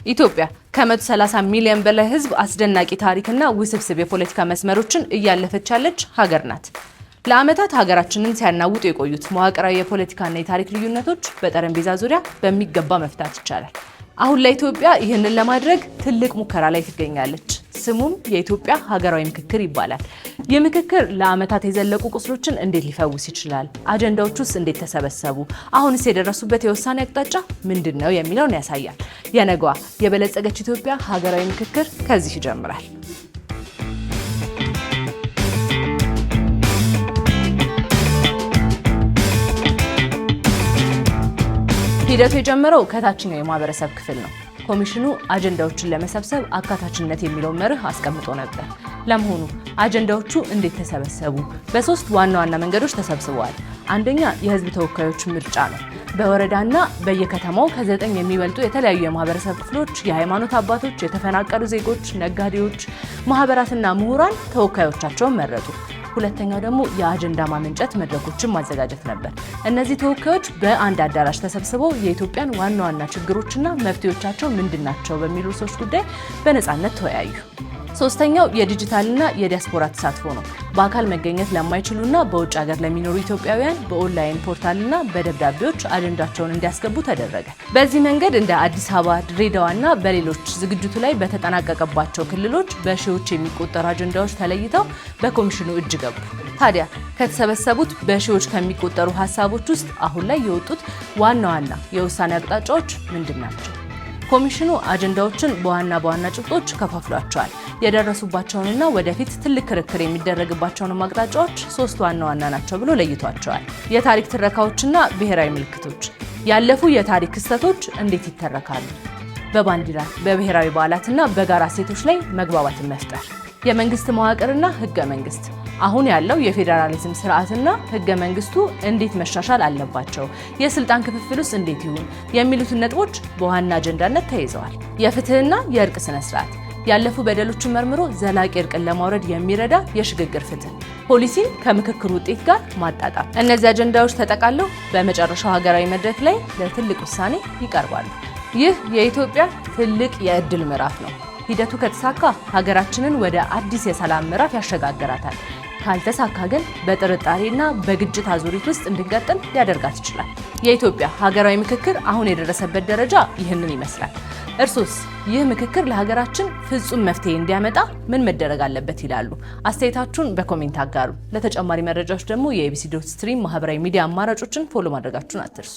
ኢትዮጵያ ከ130 ሚሊዮን በላይ ህዝብ አስደናቂ ታሪክና ውስብስብ የፖለቲካ መስመሮችን እያለፈች ያለች ሀገር ናት። ለዓመታት ሀገራችንን ሲያናውጡ የቆዩት መዋቅራዊ የፖለቲካና የታሪክ ልዩነቶች በጠረጴዛ ዙሪያ በሚገባ መፍታት ይቻላል። አሁን ላይ ኢትዮጵያ ይህንን ለማድረግ ትልቅ ሙከራ ላይ ትገኛለች። ስሙም የኢትዮጵያ ሀገራዊ ምክክር ይባላል። ይህ ምክክር ለዓመታት የዘለቁ ቁስሎችን እንዴት ሊፈውስ ይችላል? አጀንዳዎቹስ እንዴት ተሰበሰቡ? አሁንስ የደረሱበት የውሳኔ አቅጣጫ ምንድነው የሚለውን ያሳያል። የነገዋ የበለጸገች ኢትዮጵያ ሀገራዊ ምክክር ከዚህ ይጀምራል። ሂደቱ የጀመረው ከታችኛው የማህበረሰብ ክፍል ነው። ኮሚሽኑ አጀንዳዎችን ለመሰብሰብ አካታችነት የሚለውን መርህ አስቀምጦ ነበር። ለመሆኑ አጀንዳዎቹ እንዴት ተሰበሰቡ? በሶስት ዋና ዋና መንገዶች ተሰብስበዋል። አንደኛ የህዝብ ተወካዮች ምርጫ ነው። በወረዳና በየከተማው ከ9 የሚበልጡ የተለያዩ የማህበረሰብ ክፍሎች፣ የሃይማኖት አባቶች፣ የተፈናቀሉ ዜጎች፣ ነጋዴዎች፣ ማህበራትና ምሁራን ተወካዮቻቸውን መረጡ። ሁለተኛው ደግሞ የአጀንዳ ማመንጨት መድረኮችን ማዘጋጀት ነበር። እነዚህ ተወካዮች በአንድ አዳራሽ ተሰብስበው የኢትዮጵያን ዋና ዋና ችግሮችና መፍትሄዎቻቸው ምንድናቸው በሚሉ ርዕሶች ጉዳይ በነፃነት ተወያዩ። ሶስተኛው የዲጂታልና የዲያስፖራ ተሳትፎ ነው። በአካል መገኘት ለማይችሉና በውጭ ሀገር ለሚኖሩ ኢትዮጵያውያን በኦንላይን ፖርታልና በደብዳቤዎች አጀንዳቸውን እንዲያስገቡ ተደረገ። በዚህ መንገድ እንደ አዲስ አበባ፣ ድሬዳዋና በሌሎች ዝግጅቱ ላይ በተጠናቀቀባቸው ክልሎች በሺዎች የሚቆጠሩ አጀንዳዎች ተለይተው በኮሚሽኑ እጅ ገቡ። ታዲያ ከተሰበሰቡት በሺዎች ከሚቆጠሩ ሀሳቦች ውስጥ አሁን ላይ የወጡት ዋና ዋና የውሳኔ አቅጣጫዎች ምንድን ናቸው? ኮሚሽኑ አጀንዳዎችን በዋና ጭብጦች ከፋፍሏቸዋል። የደረሱባቸውንና ወደፊት ትልቅ ክርክር የሚደረግባቸውን አቅጣጫዎች 3 ዋና ናቸው ብሎ ለይቷቸዋል። የታሪክ ትረካዎችና ብሔራዊ ምልክቶች። ያለፉ የታሪክ ክስተቶች እንዴት ይተረካሉ? በባንዲራ በብሔራዊ በዓላትና በጋራ እሴቶች ላይ መግባባትን መፍጠር። የመንግስት መዋቅርና ህገ መንግስት። አሁን ያለው የፌዴራሊዝም ስርዓትና ህገ መንግስቱ እንዴት መሻሻል አለባቸው? የስልጣን ክፍፍሉስ እንዴት ይሁን? የሚሉትን ነጥቦች በዋና አጀንዳነት ተይዘዋል። የፍትህና የእርቅ ስነ ስርዓት። ያለፉ በደሎችን መርምሮ ዘላቂ እርቅን ለማውረድ የሚረዳ የሽግግር ፍትህ ፖሊሲን ከምክክር ውጤት ጋር ማጣጣም። እነዚህ አጀንዳዎች ተጠቃለው በመጨረሻው ሀገራዊ መድረክ ላይ ለትልቅ ውሳኔ ይቀርባሉ። ይህ የኢትዮጵያ ትልቅ የእድል ምዕራፍ ነው። ሂደቱ ከተሳካ ሀገራችንን ወደ አዲስ የሰላም ምዕራፍ ያሸጋግራታል። ካልተሳካ ግን በጥርጣሬና በግጭት አዙሪት ውስጥ እንድንቀጥል ሊያደርጋት ይችላል። የኢትዮጵያ ሀገራዊ ምክክር አሁን የደረሰበት ደረጃ ይህንን ይመስላል። እርሶስ ይህ ምክክር ለሀገራችን ፍጹም መፍትሄ እንዲያመጣ ምን መደረግ አለበት ይላሉ? አስተያየታችሁን በኮሜንት አጋሩ። ለተጨማሪ መረጃዎች ደግሞ የኤቢሲ ዶት ስትሪም ማህበራዊ ሚዲያ አማራጮችን ፎሎ ማድረጋችሁን አትርሱ።